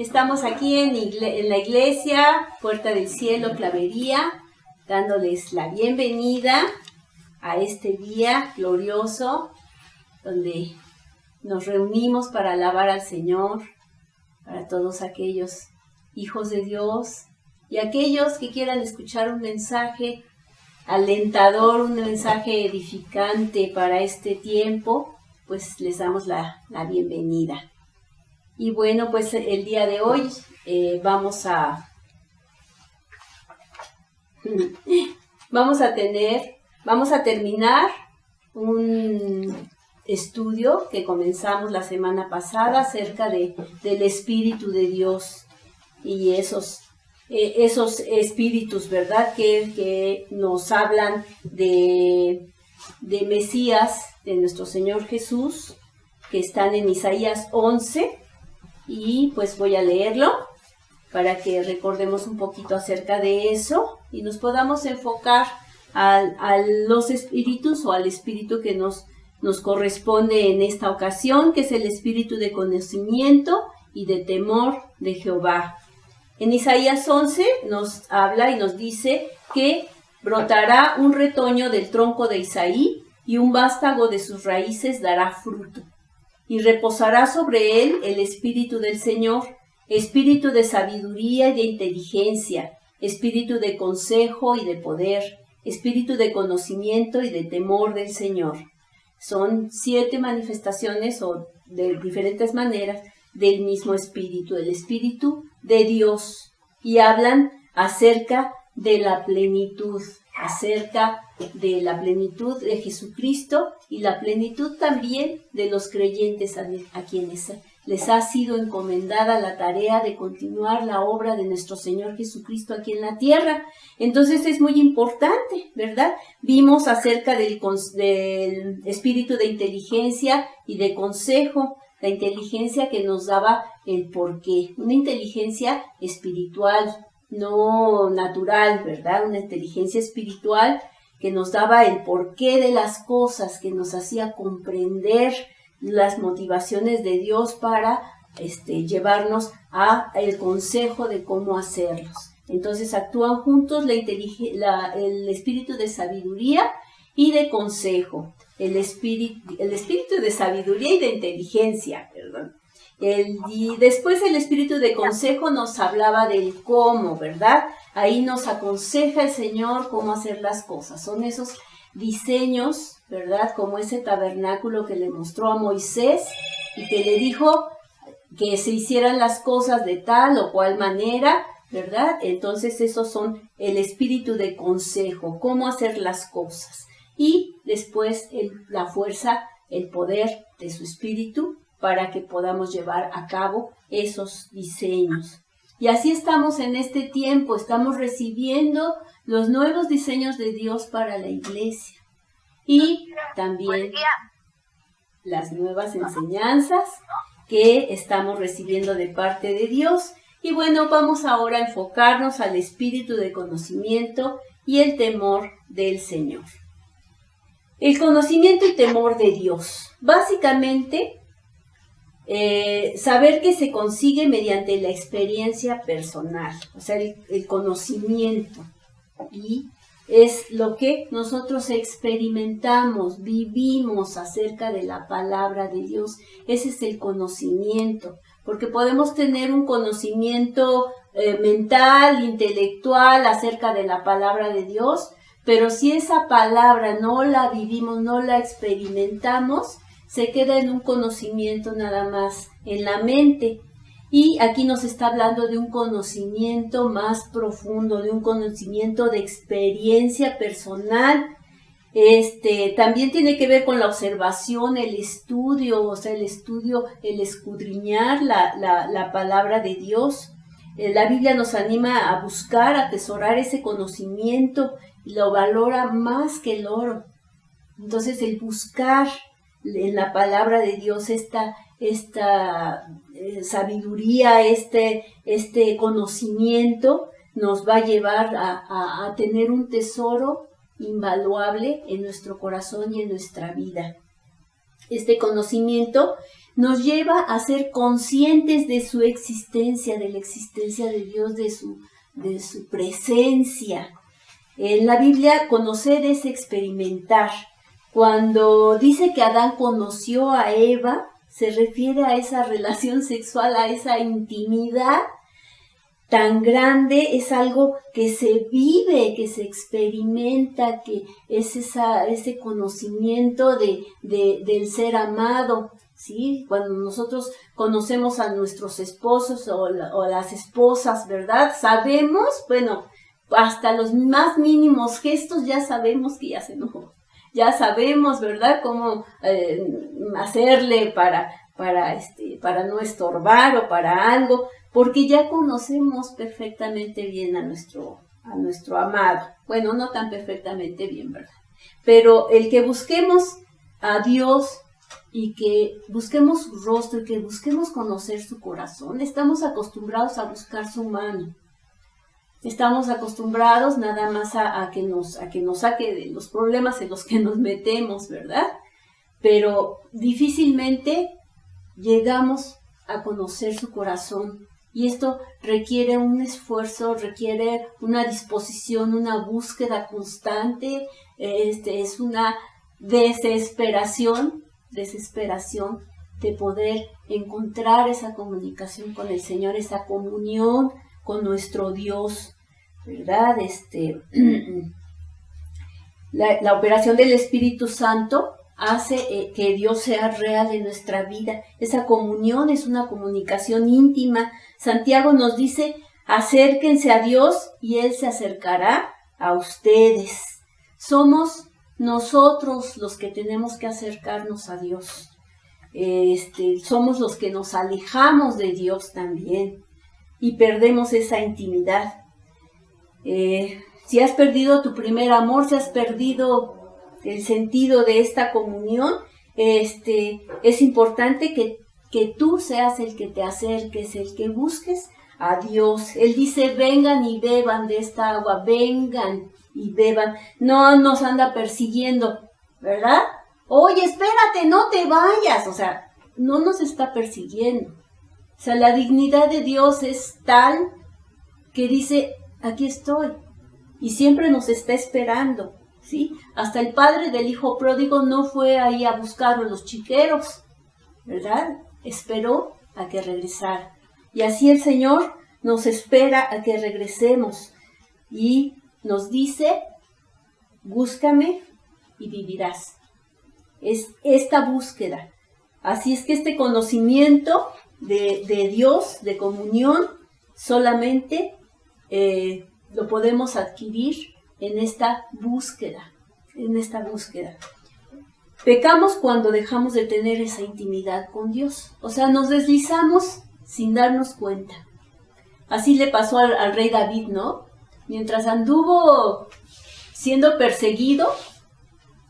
Estamos aquí en la iglesia Puerta del Cielo, Clavería, dándoles la bienvenida a este día glorioso donde nos reunimos para alabar al Señor, para todos aquellos hijos de Dios y aquellos que quieran escuchar un mensaje alentador, un mensaje edificante para este tiempo, pues les damos la bienvenida. Y bueno, pues el día de hoy vamos a terminar un estudio que comenzamos la semana pasada acerca del Espíritu de Dios y esos espíritus, ¿verdad? Que nos hablan de Mesías, de nuestro Señor Jesús, que están en Isaías 11. Y pues voy a leerlo para que recordemos un poquito acerca de eso y nos podamos enfocar a los espíritus o al espíritu que nos corresponde en esta ocasión, que es el espíritu de conocimiento y de temor de Jehová. En Isaías 11 nos habla y nos dice que brotará un retoño del tronco de Isaí y un vástago de sus raíces dará fruto. Y reposará sobre él el Espíritu del Señor, espíritu de sabiduría y de inteligencia, espíritu de consejo y de poder, espíritu de conocimiento y de temor del Señor. Son 7 manifestaciones o de diferentes maneras del mismo espíritu, el Espíritu de Dios. Y hablan acerca de la plenitud, de Jesucristo y la plenitud también de los creyentes a quienes les ha sido encomendada la tarea de continuar la obra de nuestro Señor Jesucristo aquí en la tierra. Entonces es muy importante, ¿verdad? Vimos acerca del espíritu de inteligencia y de consejo, la inteligencia que nos daba el porqué, una inteligencia espiritual, no natural, ¿verdad? Una inteligencia espiritual que nos daba el porqué de las cosas, que nos hacía comprender las motivaciones de Dios para llevarnos a el consejo de cómo hacerlos. Entonces actúan juntos el espíritu de sabiduría y de consejo, el espíritu de sabiduría y de inteligencia, perdón. Y después el espíritu de consejo nos hablaba del cómo, ¿verdad? Ahí nos aconseja el Señor cómo hacer las cosas. Son esos diseños, ¿verdad? Como ese tabernáculo que le mostró a Moisés y que le dijo que se hicieran las cosas de tal o cual manera, ¿verdad? Entonces esos son el espíritu de consejo, cómo hacer las cosas. Y después la fuerza, el poder de su espíritu para que podamos llevar a cabo esos diseños. Y así estamos en este tiempo, estamos recibiendo los nuevos diseños de Dios para la iglesia y también las nuevas enseñanzas que estamos recibiendo de parte de Dios. Y bueno, vamos ahora a enfocarnos al espíritu de conocimiento y el temor del Señor. El conocimiento y temor de Dios. Básicamente, saber que se consigue mediante la experiencia personal, o sea, el conocimiento, y es lo que nosotros experimentamos, vivimos acerca de la palabra de Dios. Ese es el conocimiento, porque podemos tener un conocimiento mental, intelectual acerca de la palabra de Dios, pero si esa palabra no la vivimos, no la experimentamos, se queda en un conocimiento nada más en la mente. Y aquí nos está hablando de un conocimiento más profundo, de un conocimiento de experiencia personal. También tiene que ver con la observación, el estudio, o sea, el escudriñar la palabra de Dios. La Biblia nos anima a buscar, a atesorar ese conocimiento, y lo valora más que el oro. Entonces, el buscar en la palabra de Dios esta sabiduría, este conocimiento nos va a llevar a tener un tesoro invaluable en nuestro corazón y en nuestra vida. Este conocimiento nos lleva a ser conscientes de su existencia, de la existencia de Dios, de su presencia. En la Biblia, conocer es experimentar. Cuando dice que Adán conoció a Eva, se refiere a esa relación sexual, a esa intimidad tan grande, es algo que se vive, que se experimenta, que es ese conocimiento del ser amado, ¿sí? Cuando nosotros conocemos a nuestros esposos o las esposas, ¿verdad? Sabemos, bueno, hasta los más mínimos gestos ya sabemos que ya se enojó. Ya sabemos, ¿verdad?, cómo hacerle para no estorbar o para algo, porque ya conocemos perfectamente bien a nuestro amado. Bueno, no tan perfectamente bien, ¿verdad? Pero el que busquemos a Dios y que busquemos su rostro y que busquemos conocer su corazón, estamos acostumbrados a buscar su mano. Estamos acostumbrados nada más a que nos saque de los problemas en los que nos metemos, ¿verdad? Pero difícilmente llegamos a conocer su corazón. Y esto requiere un esfuerzo, requiere una disposición, una búsqueda constante, es una desesperación de poder encontrar esa comunicación con el Señor, esa comunión con nuestro Dios, ¿verdad? La operación del Espíritu Santo hace que Dios sea real en nuestra vida. Esa comunión es una comunicación íntima. Santiago nos dice, acérquense a Dios y Él se acercará a ustedes. Somos nosotros los que tenemos que acercarnos a Dios. Somos los que nos alejamos de Dios también y perdemos esa intimidad. Si has perdido tu primer amor, si has perdido el sentido de esta comunión, es importante que tú seas el que te acerques, el que busques a Dios. Él dice, vengan y beban de esta agua, vengan y beban. No nos anda persiguiendo, ¿verdad? Oye, espérate, no te vayas. O sea, no nos está persiguiendo. O sea, la dignidad de Dios es tal que dice, aquí estoy. Y siempre nos está esperando, ¿sí? Hasta el padre del hijo pródigo no fue ahí a buscar a los chiqueros, ¿verdad? Esperó a que regresara. Y así el Señor nos espera a que regresemos. Y nos dice, búscame y vivirás. Es esta búsqueda. Así es que este conocimiento de Dios, de comunión, solamente lo podemos adquirir en esta búsqueda, Pecamos cuando dejamos de tener esa intimidad con Dios. O sea, nos deslizamos sin darnos cuenta. Así le pasó al rey David, ¿no? Mientras anduvo siendo perseguido,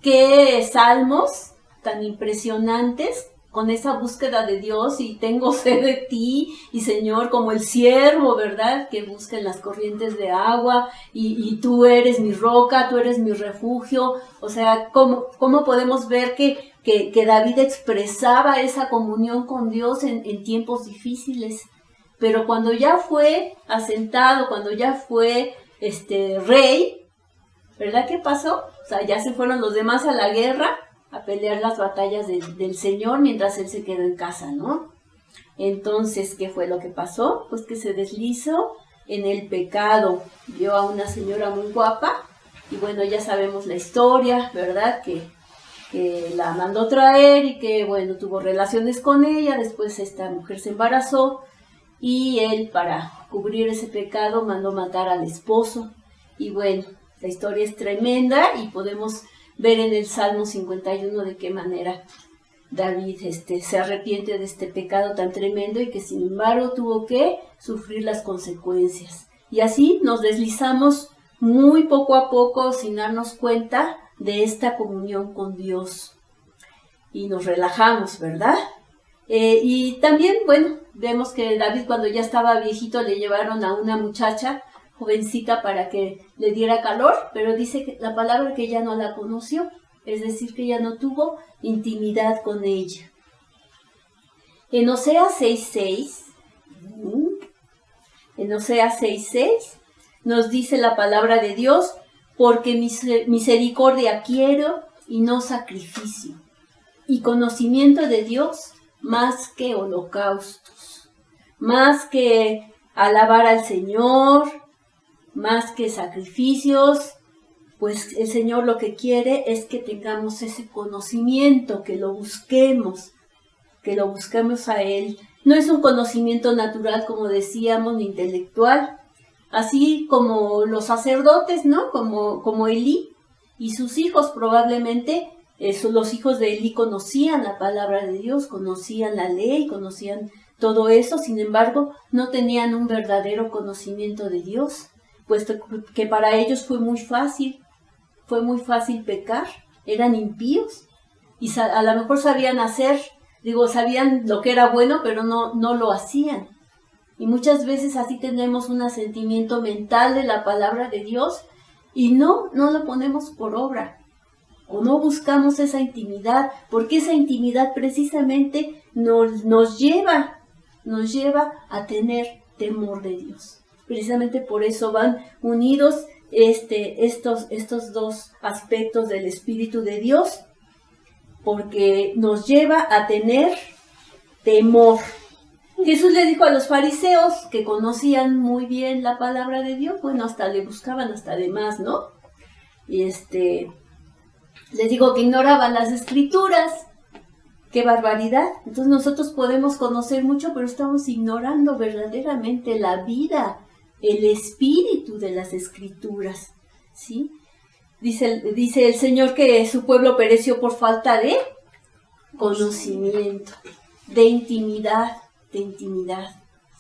qué salmos tan impresionantes con esa búsqueda de Dios, y tengo sed de ti, y Señor, como el siervo, ¿verdad?, que busca en las corrientes de agua, y tú eres mi roca, tú eres mi refugio. O sea, ¿cómo podemos ver que David expresaba esa comunión con Dios en tiempos difíciles? Pero cuando ya fue asentado, cuando ya fue rey, ¿verdad? ¿Qué pasó? O sea, ya se fueron los demás a la guerra, a pelear las batallas del Señor, mientras él se quedó en casa, ¿no? Entonces, ¿qué fue lo que pasó? Pues que se deslizó en el pecado. Vio a una señora muy guapa, y bueno, ya sabemos la historia, ¿verdad? Que la mandó traer y que, bueno, tuvo relaciones con ella. Después esta mujer se embarazó, y él, para cubrir ese pecado, mandó matar al esposo. Y bueno, la historia es tremenda, y podemos ver en el Salmo 51 de qué manera David se arrepiente de este pecado tan tremendo, y que sin embargo tuvo que sufrir las consecuencias. Y así nos deslizamos muy poco a poco, sin darnos cuenta de esta comunión con Dios. Y nos relajamos, ¿verdad? Y también, bueno, vemos que David, cuando ya estaba viejito, le llevaron a una muchacha jovencita para que le diera calor, pero dice que la palabra que ella no la conoció. es decir, que ya no tuvo intimidad con ella. En Oseas 6:6, nos dice la palabra de Dios, porque misericordia quiero y no sacrificio, y conocimiento de Dios más que holocaustos, más que alabar al Señor, más que sacrificios. Pues el Señor lo que quiere es que tengamos ese conocimiento, que lo busquemos a Él. No es un conocimiento natural, como decíamos, ni intelectual, así como los sacerdotes, ¿no? Como Elí y sus hijos probablemente, los hijos de Elí conocían la palabra de Dios, conocían la ley, conocían todo eso, sin embargo, no tenían un verdadero conocimiento de Dios, puesto que para ellos fue muy fácil pecar, eran impíos y a lo mejor sabían lo que era bueno, pero no lo hacían. Y muchas veces así tenemos un asentimiento mental de la palabra de Dios y no lo ponemos por obra, o no buscamos esa intimidad, porque esa intimidad precisamente nos lleva a tener temor de Dios. Precisamente por eso van unidos estos dos aspectos del Espíritu de Dios, porque nos lleva a tener temor. Jesús le dijo a los fariseos, que conocían muy bien la palabra de Dios, bueno, hasta le buscaban hasta de más, ¿no? Y les digo que ignoraban las Escrituras. ¡Qué barbaridad! Entonces nosotros podemos conocer mucho, pero estamos ignorando verdaderamente la vida, el espíritu de las Escrituras, ¿sí? Dice el Señor que su pueblo pereció por falta de conocimiento, de intimidad,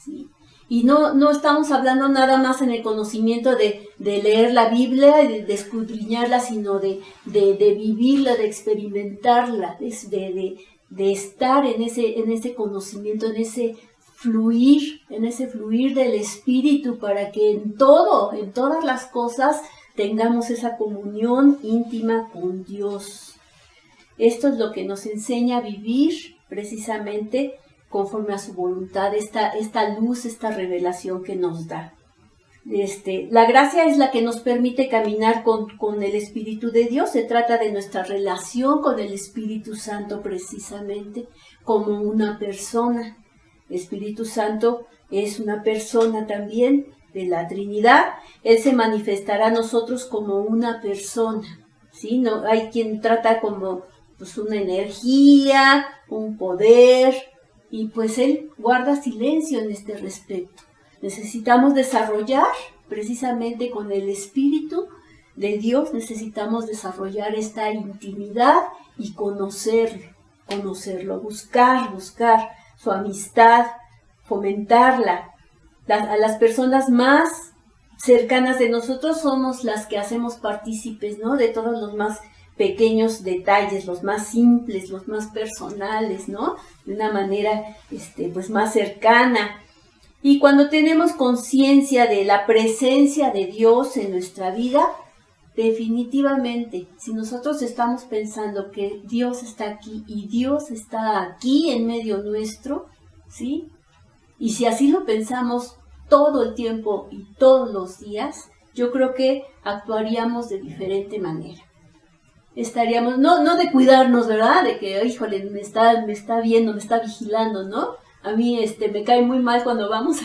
¿sí? Y no estamos hablando nada más en el conocimiento de leer la Biblia y de escudriñarla, sino de vivirla, de experimentarla, de estar en ese conocimiento, en ese fluir del Espíritu, para que en todas las cosas tengamos esa comunión íntima con Dios. Esto es lo que nos enseña a vivir precisamente conforme a su voluntad, esta luz, esta revelación que nos da. La gracia es la que nos permite caminar con el Espíritu de Dios. Se trata de nuestra relación con el Espíritu Santo, precisamente como una persona. El Espíritu Santo es una persona también de la Trinidad. Él se manifestará a nosotros como una persona, ¿sí? No hay quien trata como pues una energía, un poder, y pues Él guarda silencio en este respecto. Necesitamos desarrollar, precisamente con el Espíritu de Dios, necesitamos desarrollar esta intimidad y conocerlo, buscar su amistad, fomentarla. A las personas más cercanas de nosotros somos las que hacemos partícipes, ¿no? De todos los más pequeños detalles, los más simples, los más personales, ¿no? De una manera, pues más cercana. Y cuando tenemos conciencia de la presencia de Dios en nuestra vida, definitivamente, si nosotros estamos pensando que Dios está aquí y Dios está aquí en medio nuestro, ¿sí? Y si así lo pensamos todo el tiempo y todos los días, yo creo que actuaríamos de diferente manera. Estaríamos, no de cuidarnos, ¿verdad? De que, híjole, me está viendo, me está vigilando, ¿no? A mí me cae muy mal cuando vamos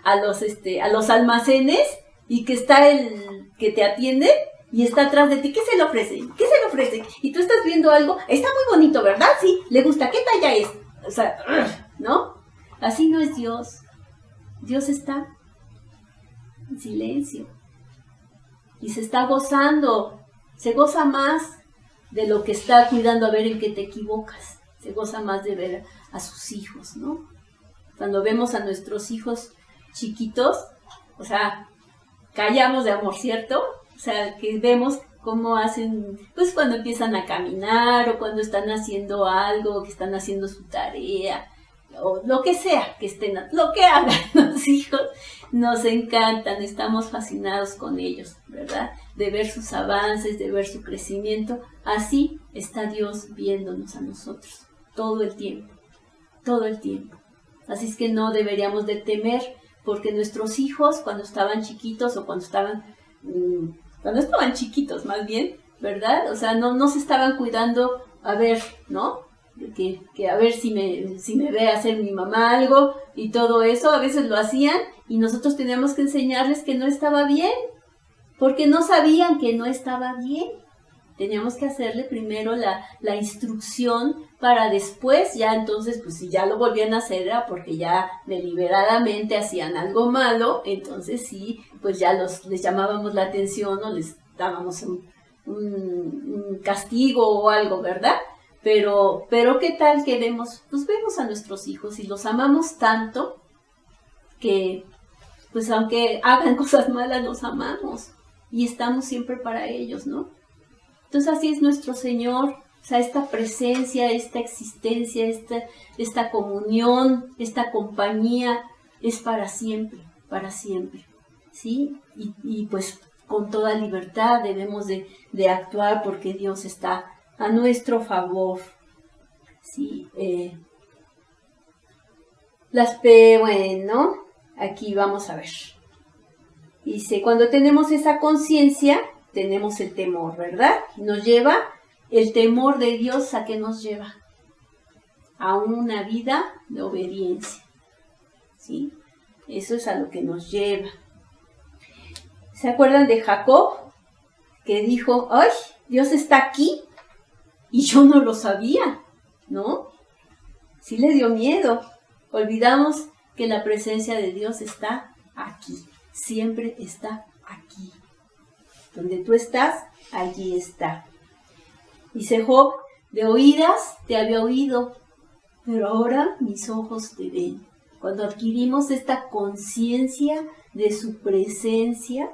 a los almacenes y que está el que te atiende y está atrás de ti. ¿Qué se le ofrece? Y tú estás viendo algo, está muy bonito, ¿verdad? Sí, le gusta, ¿qué talla es? O sea, ¿no? Así no es Dios. Dios está en silencio y se está gozando. Se goza más de lo que está cuidando a ver en qué te equivocas. Se goza más de ver a sus hijos, ¿no? Cuando vemos a nuestros hijos chiquitos, o sea, callamos de amor, ¿cierto? O sea, que vemos cómo hacen, pues cuando empiezan a caminar o cuando están haciendo algo, que están haciendo su tarea. o lo que sea que estén, lo que hagan los hijos, nos encantan, estamos fascinados con ellos, ¿verdad? De ver sus avances, de ver su crecimiento. Así está Dios viéndonos a nosotros todo el tiempo, todo el tiempo. Así es que no deberíamos de temer, porque nuestros hijos cuando estaban chiquitos o cuando estaban chiquitos más bien, ¿verdad? O sea, no se estaban cuidando, a ver, ¿no? Que a ver si me ve hacer mi mamá algo y todo eso, a veces lo hacían y nosotros teníamos que enseñarles que no estaba bien, porque no sabían que no estaba bien. Teníamos que hacerle primero la instrucción para después, ya entonces, pues si ya lo volvían a hacer era porque ya deliberadamente hacían algo malo, entonces sí, pues ya les llamábamos la atención o les dábamos un castigo o algo, ¿verdad? Pero ¿qué tal que vemos a nuestros hijos y los amamos tanto que, pues aunque hagan cosas malas, los amamos y estamos siempre para ellos, ¿no? Entonces así es nuestro Señor, o sea, esta presencia, esta existencia, esta comunión, esta compañía es para siempre, ¿sí? Y pues con toda libertad debemos de actuar porque Dios está a nuestro favor, ¿sí? Bueno, aquí vamos a ver. Dice, cuando tenemos esa conciencia, tenemos el temor, ¿verdad? Nos lleva, el temor de Dios, ¿a qué nos lleva? A una vida de obediencia, ¿sí? Eso es a lo que nos lleva. ¿Se acuerdan de Jacob? Que dijo, ¡ay, Dios está aquí! Y yo no lo sabía, ¿no? Sí le dio miedo. Olvidamos que la presencia de Dios está aquí, siempre está aquí. Donde tú estás, allí está. Dice Job, de oídas te había oído, pero ahora mis ojos te ven. Cuando adquirimos esta conciencia de su presencia,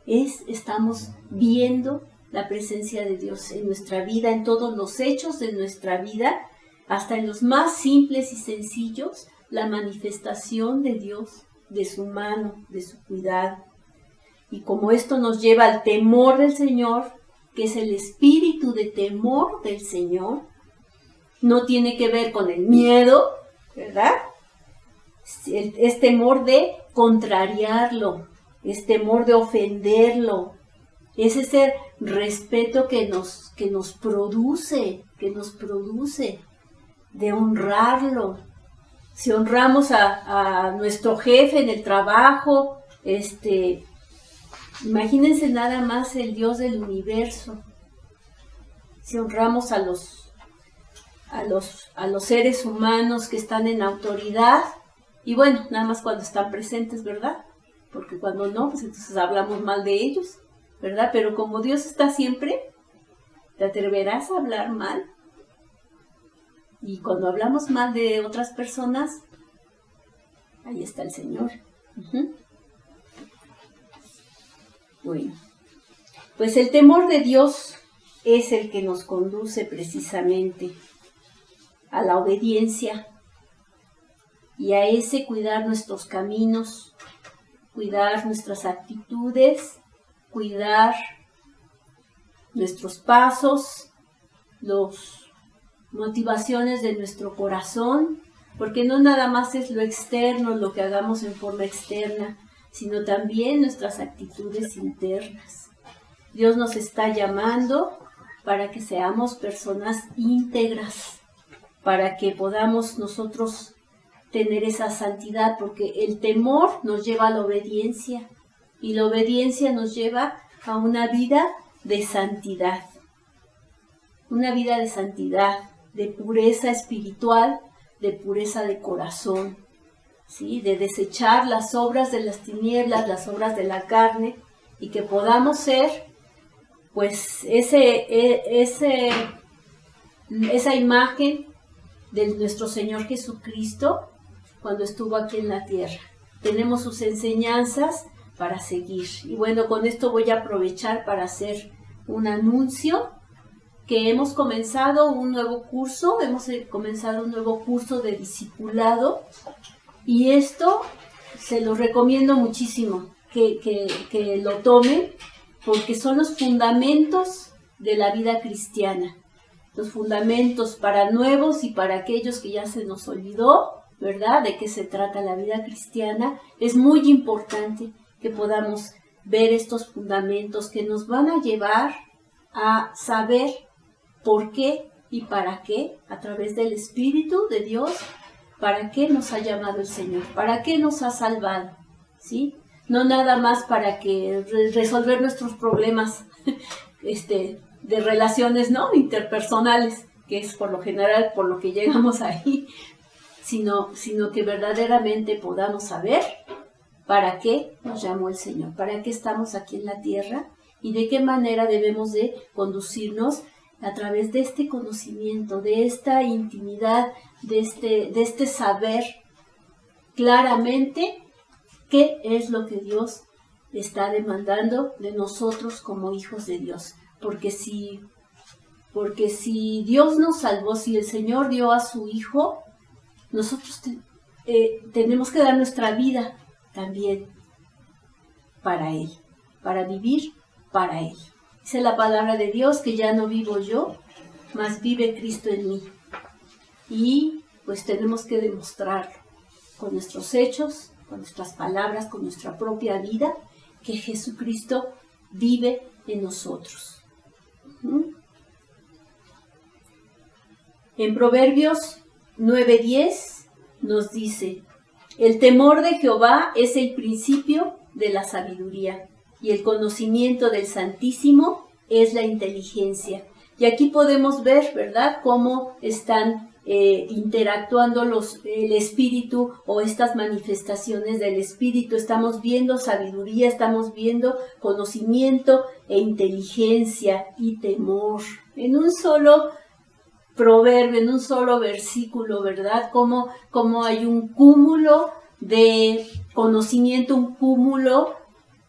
estamos viendo la presencia de Dios en nuestra vida, en todos los hechos de nuestra vida, hasta en los más simples y sencillos, la manifestación de Dios, de su mano, de su cuidado. Y como esto nos lleva al temor del Señor, que es el espíritu de temor del Señor, no tiene que ver con el miedo, ¿verdad? Es temor de contrariarlo, es temor de ofenderlo, es ese respeto que nos produce, de honrarlo. Si honramos a nuestro jefe en el trabajo, imagínense nada más el Dios del universo. Si honramos a los seres humanos que están en autoridad, y bueno, nada más cuando están presentes, ¿verdad? Porque cuando no, pues entonces hablamos mal de ellos, ¿verdad? Pero como Dios está siempre, ¿te atreverás a hablar mal? Y cuando hablamos mal de otras personas, ahí está el Señor. Bueno, pues el temor de Dios es el que nos conduce precisamente a la obediencia y a ese cuidar nuestros caminos, cuidar nuestras actitudes, cuidar nuestros pasos, las motivaciones de nuestro corazón, porque no nada más es lo externo, lo que hagamos en forma externa, sino también nuestras actitudes internas. Dios nos está llamando para que seamos personas íntegras, para que podamos nosotros tener esa santidad, porque el temor nos lleva a la obediencia y la obediencia nos lleva a una vida de santidad, de pureza espiritual, de pureza de corazón, ¿sí? De desechar las obras de las tinieblas, las obras de la carne, y que podamos ser, pues, esa imagen de nuestro Señor Jesucristo cuando estuvo aquí en la tierra. Tenemos sus enseñanzas para seguir. Y bueno, con esto voy a aprovechar para hacer un anuncio. que hemos comenzado un nuevo curso, de discipulado, y esto se lo recomiendo muchísimo, que lo tomen, porque son los fundamentos de la vida cristiana, los fundamentos para nuevos y para aquellos que ya se nos olvidó, ¿verdad?, de qué se trata la vida cristiana. Es muy importante que podamos ver estos fundamentos que nos van a llevar a saber por qué y para qué, a través del Espíritu de Dios, para qué nos ha llamado el Señor, para qué nos ha salvado, ¿sí? No nada más para que resolver nuestros problemas de relaciones, ¿no?, interpersonales, que es por lo general por lo que llegamos ahí, sino que verdaderamente podamos saber para qué nos llamó el Señor, para qué estamos aquí en la tierra y de qué manera debemos de conducirnos a través de este conocimiento, de esta intimidad, de este saber claramente qué es lo que Dios está demandando de nosotros como hijos de Dios. Porque si Dios nos salvó, si el Señor dio a su Hijo, nosotros tenemos que dar nuestra vida también para Él, para vivir para Él. Dice la palabra de Dios que ya no vivo yo, mas vive Cristo en mí. Y pues tenemos que demostrarlo con nuestros hechos, con nuestras palabras, con nuestra propia vida, que Jesucristo vive en nosotros. En Proverbios 9:10 nos dice: el temor de Jehová es el principio de la sabiduría, y el conocimiento del Santísimo es la inteligencia. Y aquí podemos ver, ¿verdad?, cómo están interactuando el Espíritu o estas manifestaciones del Espíritu. Estamos viendo sabiduría, estamos viendo conocimiento e inteligencia y temor. En un solo proverbio, en un solo versículo, ¿verdad? Como hay un cúmulo de conocimiento, un cúmulo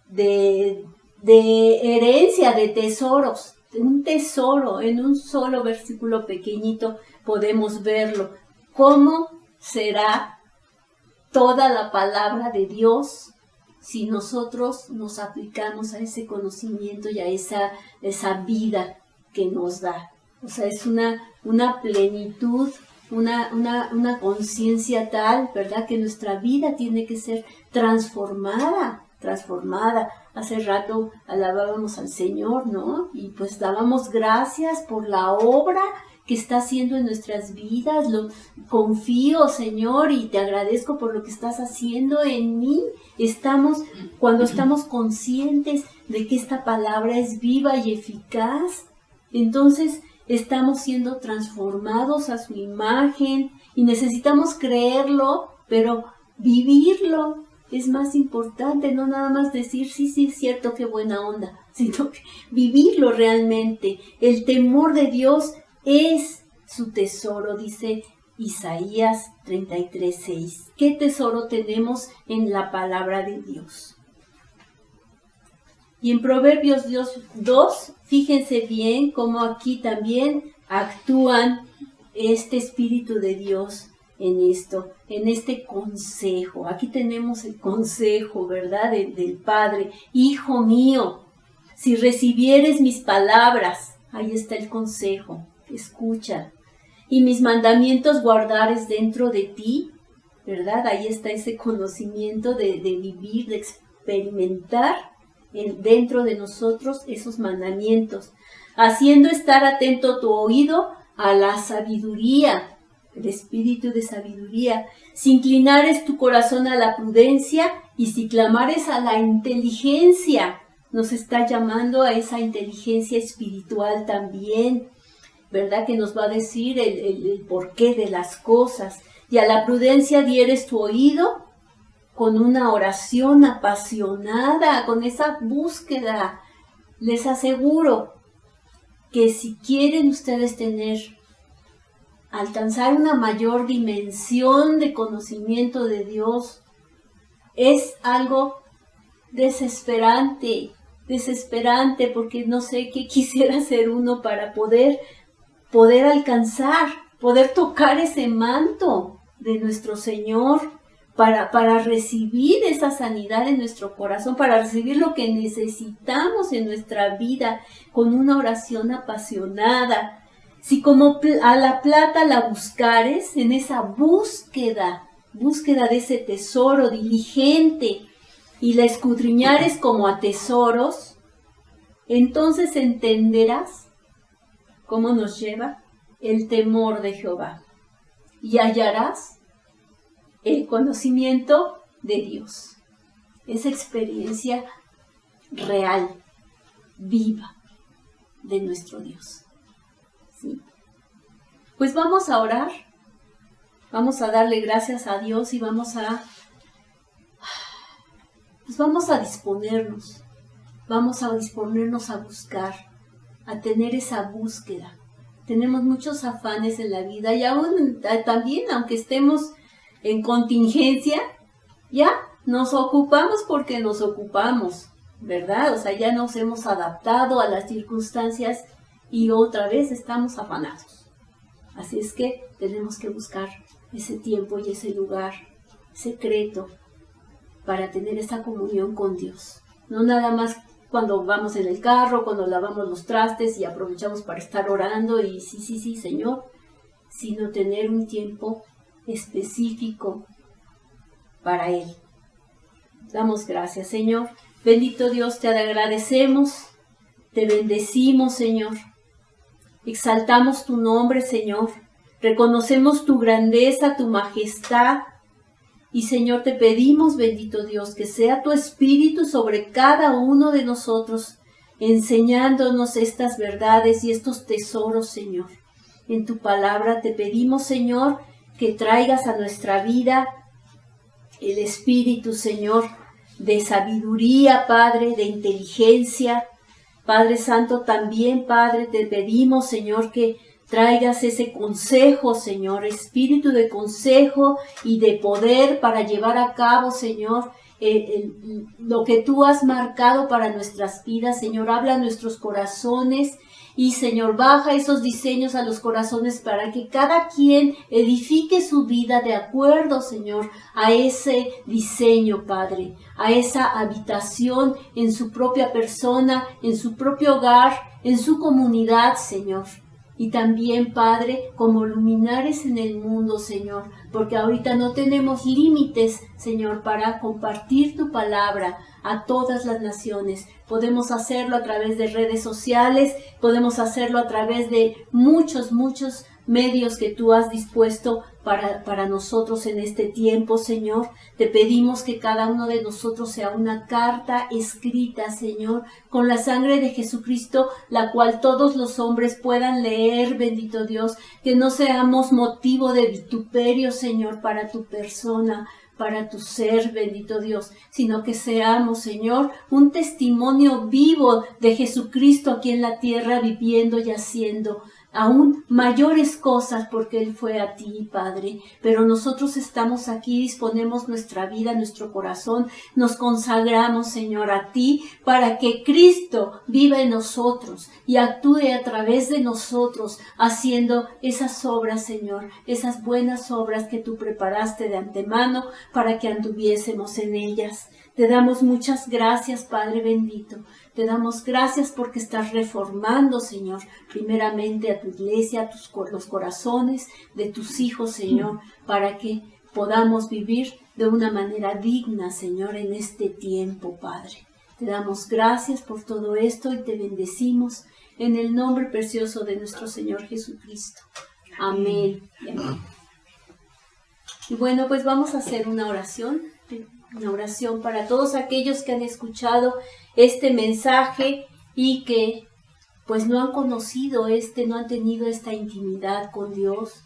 de herencia, de tesoros, un tesoro. En un solo versículo pequeñito podemos verlo. ¿Cómo será toda la palabra de Dios si nosotros nos aplicamos a ese conocimiento y a esa vida que nos da? O sea, es una plenitud, una conciencia tal, ¿verdad?, que nuestra vida tiene que ser transformada. Hace rato alabábamos al Señor, ¿no? Y pues dábamos gracias por la obra que está haciendo en nuestras vidas. Confío, Señor, y te agradezco por lo que estás haciendo en mí. Cuando estamos conscientes de que esta palabra es viva y eficaz, entonces estamos siendo transformados a su imagen y necesitamos creerlo, pero vivirlo es más importante. No nada más decir, sí, es cierto, qué buena onda, sino que vivirlo realmente. El temor de Dios es su tesoro, dice Isaías 33:6. ¿Qué tesoro tenemos en la palabra de Dios? Y en Proverbios 2, fíjense bien cómo aquí también actúan este Espíritu de Dios en esto, en este consejo. Aquí tenemos el consejo, ¿verdad?, del Padre. Hijo mío, si recibieres mis palabras, ahí está el consejo, escucha, y mis mandamientos guardares dentro de ti, ¿verdad? Ahí está ese conocimiento de vivir, de experimentar dentro de nosotros esos mandamientos, haciendo estar atento tu oído a la sabiduría, el espíritu de sabiduría, si inclinares tu corazón a la prudencia y si clamares a la inteligencia. Nos está llamando a esa inteligencia espiritual también, ¿verdad?, que nos va a decir el porqué de las cosas. Y a la prudencia dieres tu oído con una oración apasionada, con esa búsqueda. Les aseguro que si quieren ustedes alcanzar una mayor dimensión de conocimiento de Dios, es algo desesperante, desesperante, porque no sé qué quisiera hacer uno para poder alcanzar, poder tocar ese manto de nuestro Señor, para recibir esa sanidad en nuestro corazón, para recibir lo que necesitamos en nuestra vida con una oración apasionada. Si como a la plata la buscares, en esa búsqueda de ese tesoro diligente, y la escudriñares como a tesoros, entonces entenderás cómo nos lleva el temor de Jehová, y hallarás el conocimiento de Dios. Esa experiencia real, viva, de nuestro Dios. ¿Sí? Pues vamos a orar, vamos a darle gracias a Dios y vamos a disponernos. Vamos a disponernos a buscar, a tener esa búsqueda. Tenemos muchos afanes en la vida y aún también, aunque estemos en contingencia, ya nos ocupamos porque nos ocupamos, ¿verdad? O sea, ya nos hemos adaptado a las circunstancias y otra vez estamos afanados. Así es que tenemos que buscar ese tiempo y ese lugar secreto para tener esa comunión con Dios. No nada más cuando vamos en el carro, cuando lavamos los trastes y aprovechamos para estar orando y sí, Señor, sino tener un tiempo específico para Él. Damos gracias, Señor. Bendito Dios, te agradecemos, te bendecimos, Señor. Exaltamos tu nombre, Señor. Reconocemos tu grandeza, tu majestad. Y, Señor, te pedimos, bendito Dios, que sea tu Espíritu sobre cada uno de nosotros, enseñándonos estas verdades y estos tesoros, Señor. En tu palabra te pedimos, Señor, que traigas a nuestra vida el Espíritu, Señor, de sabiduría, Padre, de inteligencia. Padre Santo, también, Padre, te pedimos, Señor, que traigas ese consejo, Señor, espíritu de consejo y de poder para llevar a cabo, Señor, lo que tú has marcado para nuestras vidas. Señor, habla a nuestros corazones y, Señor, baja esos diseños a los corazones para que cada quien edifique su vida de acuerdo, Señor, a ese diseño, Padre, a esa habitación en su propia persona, en su propio hogar, en su comunidad, Señor. Y también, Padre, como luminares en el mundo, Señor, porque ahorita no tenemos límites, Señor, para compartir tu palabra a todas las naciones. Podemos hacerlo a través de redes sociales, podemos hacerlo a través de muchos medios que tú has dispuesto para nosotros en este tiempo, Señor. Te pedimos que cada uno de nosotros sea una carta escrita, Señor, con la sangre de Jesucristo, la cual todos los hombres puedan leer, bendito Dios, que no seamos motivo de vituperio, Señor, para tu persona, para tu ser, bendito Dios, sino que seamos, Señor, un testimonio vivo de Jesucristo aquí en la tierra, viviendo y haciendo aún mayores cosas, porque Él fue a ti, Padre. Pero nosotros estamos aquí, disponemos nuestra vida, nuestro corazón, nos consagramos, Señor, a ti, para que Cristo viva en nosotros y actúe a través de nosotros, haciendo esas obras, Señor, esas buenas obras que tú preparaste de antemano para que anduviésemos en ellas. Te damos muchas gracias, Padre bendito. Te damos gracias porque estás reformando, Señor, primeramente a tu iglesia, los corazones de tus hijos, Señor, para que podamos vivir de una manera digna, Señor, en este tiempo, Padre. Te damos gracias por todo esto y te bendecimos en el nombre precioso de nuestro Señor Jesucristo. Amén. Amén. Y bueno, pues vamos a hacer una oración para todos aquellos que han escuchado este mensaje y que pues no han conocido no han tenido esta intimidad con Dios.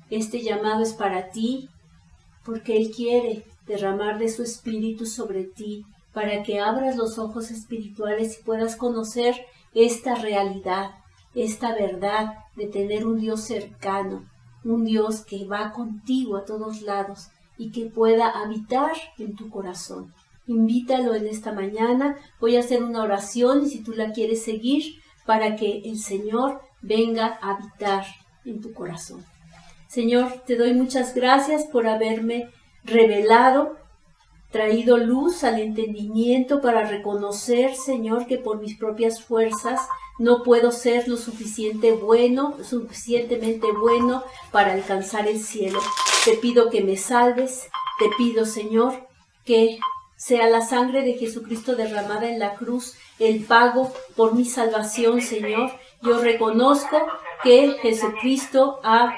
Este llamado es para ti, porque Él quiere derramar de su espíritu sobre ti, para que abras los ojos espirituales y puedas conocer esta realidad, esta verdad de tener un Dios cercano, un Dios que va contigo a todos lados y que pueda habitar en tu corazón invítalo en esta mañana. Voy a hacer una oración y si tú la quieres seguir, para que el Señor venga a habitar en tu corazón. Señor, te doy muchas gracias por haberme revelado, traído luz al entendimiento para reconocer, Señor, que por mis propias fuerzas no puedo ser lo suficientemente bueno para alcanzar el cielo. Te pido que me salves, te pido, Señor, que sea la sangre de Jesucristo derramada en la cruz el pago por mi salvación, Señor. Yo reconozco que Jesucristo ha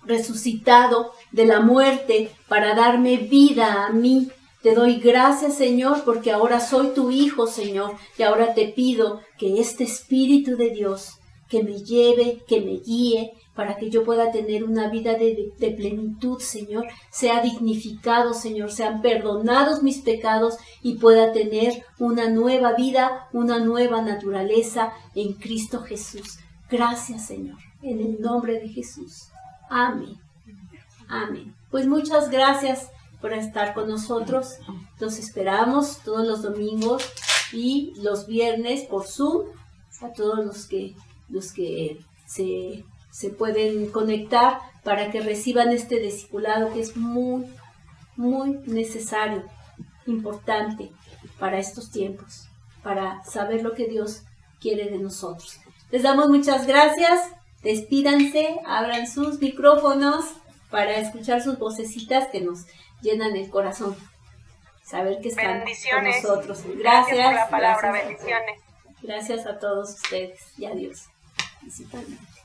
resucitado de la muerte para darme vida a mí. Te doy gracias, Señor, porque ahora soy tu hijo, Señor, y ahora te pido que este Espíritu de Dios, que me lleve, que me guíe, para que yo pueda tener una vida de plenitud, Señor, sea dignificado, Señor, sean perdonados mis pecados y pueda tener una nueva vida, una nueva naturaleza en Cristo Jesús. Gracias, Señor, en el nombre de Jesús. Amén. Amén. Pues muchas gracias por estar con nosotros. Los esperamos todos los domingos y los viernes por Zoom. A todos los que se pueden conectar para que reciban este discipulado que es muy, muy necesario, importante para estos tiempos, para saber lo que Dios quiere de nosotros. Les damos muchas gracias. Despídanse, abran sus micrófonos para escuchar sus vocecitas que nos llenan el corazón. Saber que están con nosotros. Gracias por la palabra, bendiciones. Gracias a todos ustedes y a Dios. Principalmente.